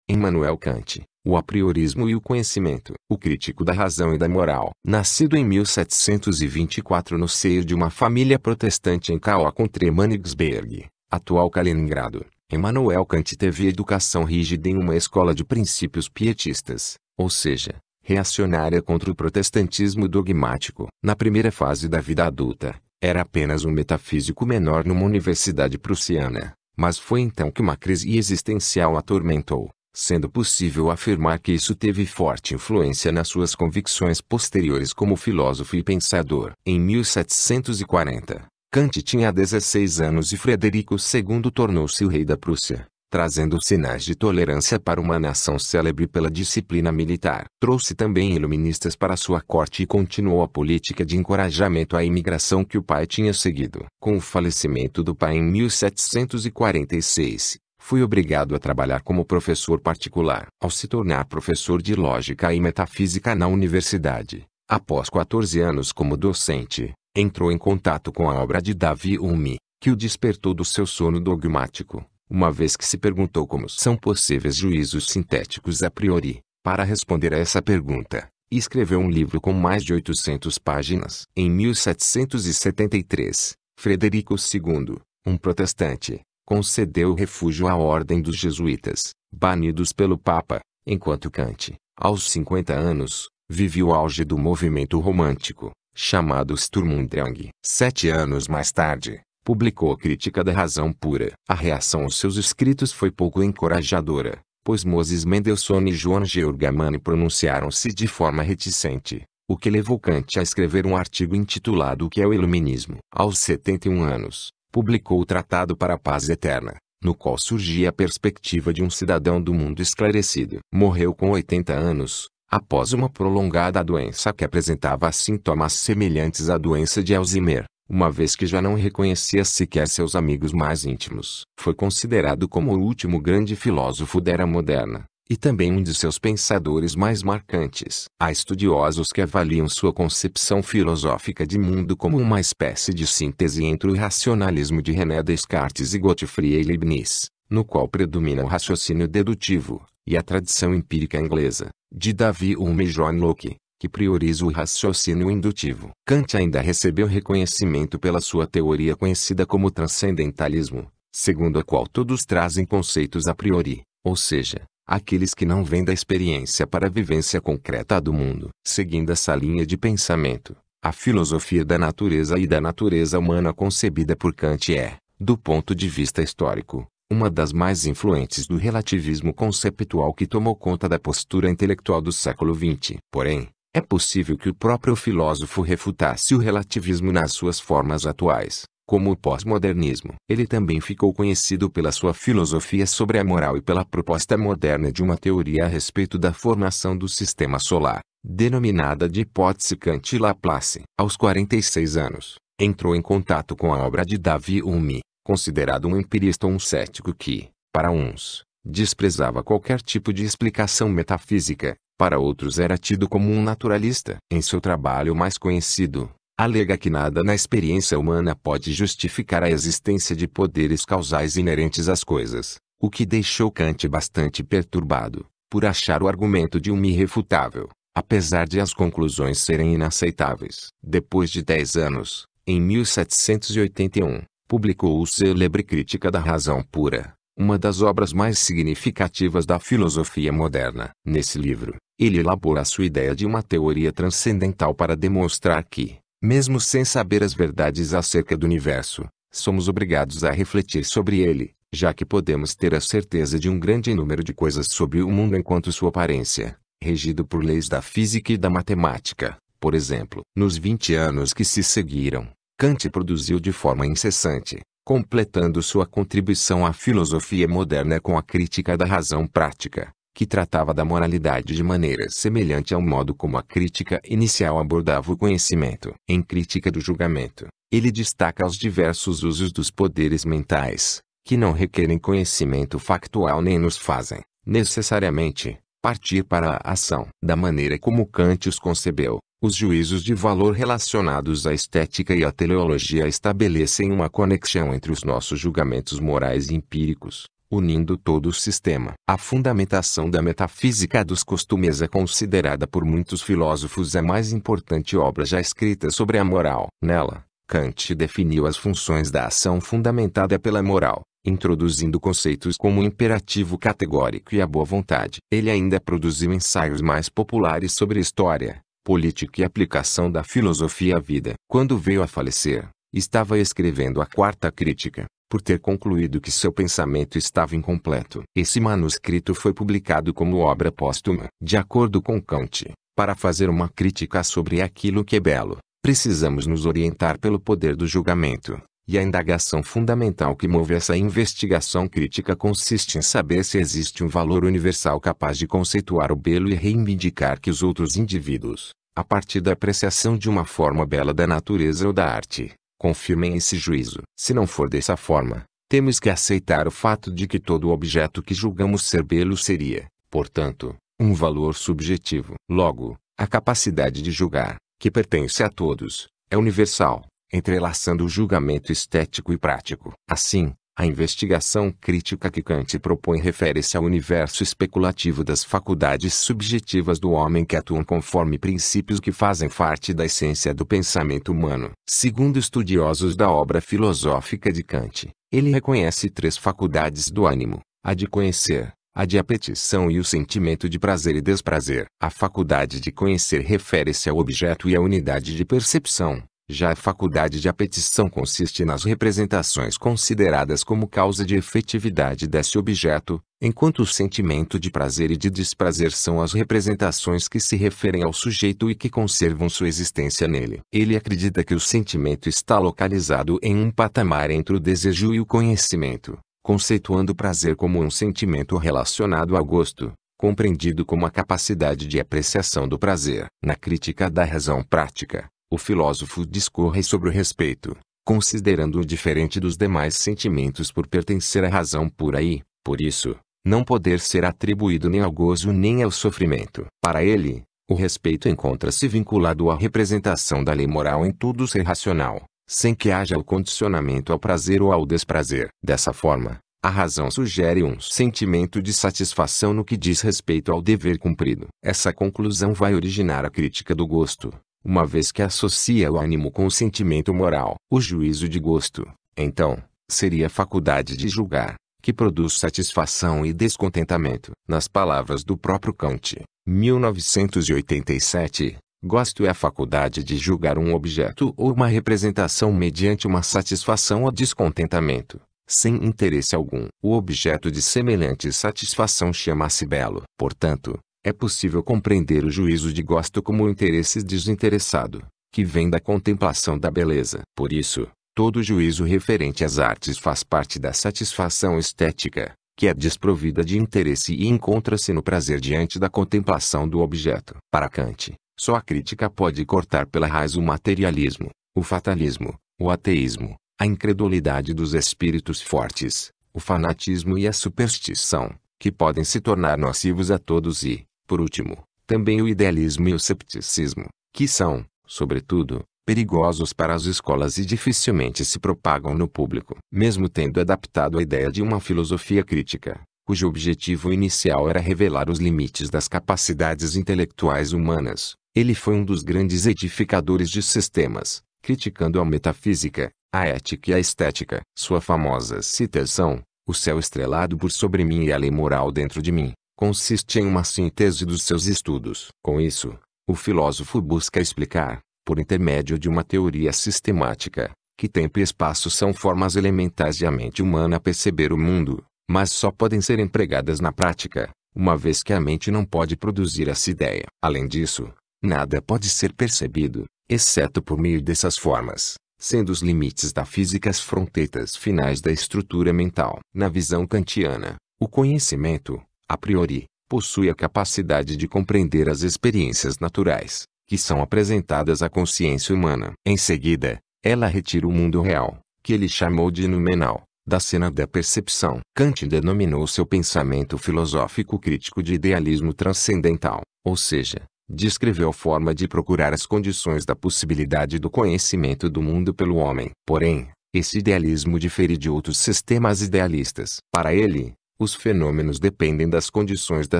Immanuel Kant, o apriorismo e o conhecimento, o crítico da razão e da moral. Nascido em 1724 no seio de uma família protestante em Königsberg, atual Kaliningrado, Immanuel Kant teve educação rígida em uma escola de princípios pietistas, ou seja, reacionária contra o protestantismo dogmático. Na primeira fase da vida adulta, era apenas um metafísico menor numa universidade prussiana, mas foi então que uma crise existencial o atormentou, sendo possível afirmar que isso teve forte influência nas suas convicções posteriores como filósofo e pensador. Em 1740, Kant tinha 16 anos e Frederico II tornou-se o rei da Prússia, trazendo sinais de tolerância para uma nação célebre pela disciplina militar. Trouxe também iluministas para sua corte e continuou a política de encorajamento à imigração que o pai tinha seguido. Com o falecimento do pai em 1746, foi obrigado a trabalhar como professor particular. Ao se tornar professor de lógica e metafísica na universidade, após 14 anos como docente, entrou em contato com a obra de Davi Hume, que o despertou do seu sono dogmático, uma vez que se perguntou como são possíveis juízos sintéticos a priori. Para responder a essa pergunta, escreveu um livro com mais de 800 páginas. Em 1773, Frederico II, um protestante, concedeu refúgio à ordem dos jesuítas, banidos pelo Papa, enquanto Kant, aos 50 anos, vivia o auge do movimento romântico, chamado Sturmumdrang. 7 anos mais tarde, publicou Crítica da Razão Pura. A reação aos seus escritos foi pouco encorajadora, pois Moses Mendelssohn e Johann Georg Mann pronunciaram-se de forma reticente, o que levou Kant a escrever um artigo intitulado O que é o Iluminismo. Aos 71 anos, publicou o Tratado para a Paz Eterna, no qual surgia a perspectiva de um cidadão do mundo esclarecido. Morreu com 80 anos, após uma prolongada doença que apresentava sintomas semelhantes à doença de Alzheimer, uma vez que já não reconhecia sequer seus amigos mais íntimos. Foi considerado como o último grande filósofo da era moderna, e também um de seus pensadores mais marcantes. Há estudiosos que avaliam sua concepção filosófica de mundo como uma espécie de síntese entre o racionalismo de René Descartes e Gottfried Leibniz, no qual predomina o raciocínio dedutivo, e a tradição empírica inglesa, de Davi Hume e John Locke, que prioriza o raciocínio indutivo. Kant ainda recebeu reconhecimento pela sua teoria conhecida como transcendentalismo, segundo a qual todos trazem conceitos a priori, ou seja, aqueles que não vêm da experiência para a vivência concreta do mundo. Seguindo essa linha de pensamento, a filosofia da natureza e da natureza humana concebida por Kant é, do ponto de vista histórico, uma das mais influentes do relativismo conceptual que tomou conta da postura intelectual do século XX. Porém, é possível que o próprio filósofo refutasse o relativismo nas suas formas atuais, como o pós-modernismo. Ele também ficou conhecido pela sua filosofia sobre a moral e pela proposta moderna de uma teoria a respeito da formação do sistema solar, denominada de hipótese Kant-Laplace. Aos 46 anos, entrou em contato com a obra de Davi Hume, considerado um empirista ou um cético que, para uns, desprezava qualquer tipo de explicação metafísica, para outros era tido como um naturalista. Em seu trabalho mais conhecido, alega que nada na experiência humana pode justificar a existência de poderes causais inerentes às coisas, o que deixou Kant bastante perturbado, por achar o argumento de Hume irrefutável, apesar de as conclusões serem inaceitáveis. Depois de 10 anos, em 1781, publicou o célebre Crítica da Razão Pura, uma das obras mais significativas da filosofia moderna. Nesse livro, ele elabora a sua ideia de uma teoria transcendental para demonstrar que, mesmo sem saber as verdades acerca do universo, somos obrigados a refletir sobre ele, já que podemos ter a certeza de um grande número de coisas sobre o mundo enquanto sua aparência, regido por leis da física e da matemática. Por exemplo, nos 20 anos que se seguiram, Kant produziu de forma incessante, completando sua contribuição à filosofia moderna com a Crítica da Razão Prática, que tratava da moralidade de maneira semelhante ao modo como a crítica inicial abordava o conhecimento. Em Crítica do Julgamento, ele destaca os diversos usos dos poderes mentais, que não requerem conhecimento factual nem nos fazem, necessariamente, partir para a ação. Da maneira como Kant os concebeu, os juízos de valor relacionados à estética e à teleologia estabelecem uma conexão entre os nossos julgamentos morais e empíricos, unindo todo o sistema. A fundamentação da metafísica dos costumes é considerada por muitos filósofos a mais importante obra já escrita sobre a moral. Nela, Kant definiu as funções da ação fundamentada pela moral, introduzindo conceitos como o imperativo categórico e a boa vontade. Ele ainda produziu ensaios mais populares sobre história, política e aplicação da filosofia à vida. Quando veio a falecer, estava escrevendo a Quarta Crítica, por ter concluído que seu pensamento estava incompleto. Esse manuscrito foi publicado como obra póstuma. De acordo com Kant, para fazer uma crítica sobre aquilo que é belo, precisamos nos orientar pelo poder do julgamento, e a indagação fundamental que move essa investigação crítica consiste em saber se existe um valor universal capaz de conceituar o belo e reivindicar que os outros indivíduos, a partir da apreciação de uma forma bela da natureza ou da arte, confirmem esse juízo. Se não for dessa forma, temos que aceitar o fato de que todo objeto que julgamos ser belo seria, portanto, um valor subjetivo. Logo, a capacidade de julgar, que pertence a todos, é universal, entrelaçando o julgamento estético e prático. Assim, a investigação crítica que Kant propõe refere-se ao universo especulativo das faculdades subjetivas do homem que atuam conforme princípios que fazem parte da essência do pensamento humano. Segundo estudiosos da obra filosófica de Kant, ele reconhece três faculdades do ânimo: a de conhecer, a de apetição e o sentimento de prazer e desprazer. A faculdade de conhecer refere-se ao objeto e à unidade de percepção. Já a faculdade de apetição consiste nas representações consideradas como causa de efetividade desse objeto, enquanto o sentimento de prazer e de desprazer são as representações que se referem ao sujeito e que conservam sua existência nele. Ele acredita que o sentimento está localizado em um patamar entre o desejo e o conhecimento, conceituando o prazer como um sentimento relacionado ao gosto, compreendido como a capacidade de apreciação do prazer. Na crítica da razão prática, o filósofo discorre sobre o respeito, considerando-o diferente dos demais sentimentos por pertencer à razão pura e, por isso, não poder ser atribuído nem ao gozo nem ao sofrimento. Para ele, o respeito encontra-se vinculado à representação da lei moral em tudo ser racional, sem que haja o condicionamento ao prazer ou ao desprazer. Dessa forma, a razão sugere um sentimento de satisfação no que diz respeito ao dever cumprido. Essa conclusão vai originar a crítica do gosto, uma vez que associa o ânimo com o sentimento moral. O juízo de gosto, então, seria a faculdade de julgar, que produz satisfação e descontentamento. Nas palavras do próprio Kant, 1987, gosto é a faculdade de julgar um objeto ou uma representação mediante uma satisfação ou descontentamento, sem interesse algum. O objeto de semelhante satisfação chama-se belo. Portanto, é possível compreender o juízo de gosto como um interesse desinteressado, que vem da contemplação da beleza. Por isso, todo juízo referente às artes faz parte da satisfação estética, que é desprovida de interesse e encontra-se no prazer diante da contemplação do objeto. Para Kant, só a crítica pode cortar pela raiz o materialismo, o fatalismo, o ateísmo, a incredulidade dos espíritos fortes, o fanatismo e a superstição, que podem se tornar nocivos a todos e, por último, também o idealismo e o cepticismo, que são, sobretudo, perigosos para as escolas e dificilmente se propagam no público. Mesmo tendo adaptado a ideia de uma filosofia crítica, cujo objetivo inicial era revelar os limites das capacidades intelectuais humanas, ele foi um dos grandes edificadores de sistemas, criticando a metafísica, a ética e a estética. Sua famosa citação, "O céu estrelado por sobre mim e a lei moral dentro de mim", consiste em uma síntese dos seus estudos. Com isso, o filósofo busca explicar, por intermédio de uma teoria sistemática, que tempo e espaço são formas elementares de a mente humana perceber o mundo, mas só podem ser empregadas na prática, uma vez que a mente não pode produzir essa ideia. Além disso, nada pode ser percebido, exceto por meio dessas formas, sendo os limites da física as fronteiras finais da estrutura mental. Na visão kantiana, o conhecimento, a priori, possui a capacidade de compreender as experiências naturais, que são apresentadas à consciência humana. Em seguida, ela retira o mundo real, que ele chamou de noumenal, da cena da percepção. Kant denominou seu pensamento filosófico crítico de idealismo transcendental, ou seja, descreveu a forma de procurar as condições da possibilidade do conhecimento do mundo pelo homem. Porém, esse idealismo difere de outros sistemas idealistas. Para ele, Os fenômenos dependem das condições da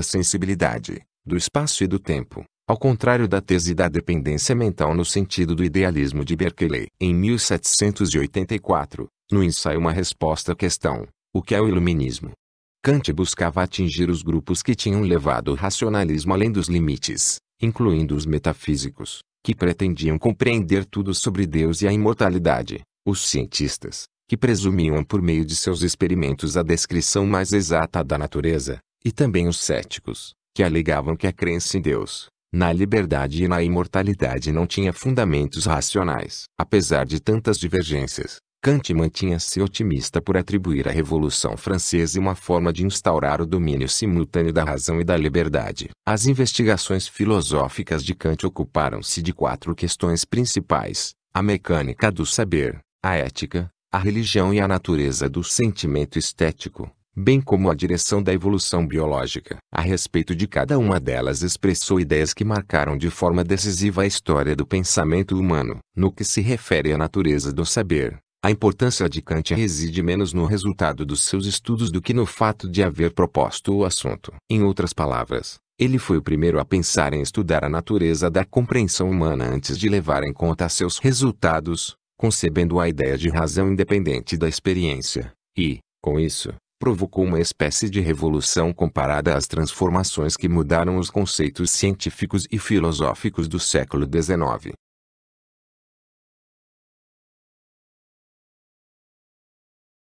sensibilidade, do espaço e do tempo, ao contrário da tese da dependência mental no sentido do idealismo de Berkeley. Em 1784, no ensaio Uma Resposta à Questão, o que é o Iluminismo? Kant buscava atingir os grupos que tinham levado o racionalismo além dos limites, incluindo os metafísicos, que pretendiam compreender tudo sobre Deus e a imortalidade, os cientistas, que presumiam por meio de seus experimentos a descrição mais exata da natureza, e também os céticos, que alegavam que a crença em Deus, na liberdade e na imortalidade não tinha fundamentos racionais. Apesar de tantas divergências, Kant mantinha-se otimista por atribuir à Revolução Francesa uma forma de instaurar o domínio simultâneo da razão e da liberdade. As investigações filosóficas de Kant ocuparam-se de 4 questões principais: a mecânica do saber, a ética, a religião e a natureza do sentimento estético, bem como a direção da evolução biológica. A respeito de cada uma delas expressou ideias que marcaram de forma decisiva a história do pensamento humano. No que se refere à natureza do saber, a importância de Kant reside menos no resultado dos seus estudos do que no fato de haver proposto o assunto. Em outras palavras, ele foi o primeiro a pensar em estudar a natureza da compreensão humana antes de levar em conta seus resultados, concebendo a ideia de razão independente da experiência, e, com isso, provocou uma espécie de revolução comparada às transformações que mudaram os conceitos científicos e filosóficos do século XIX.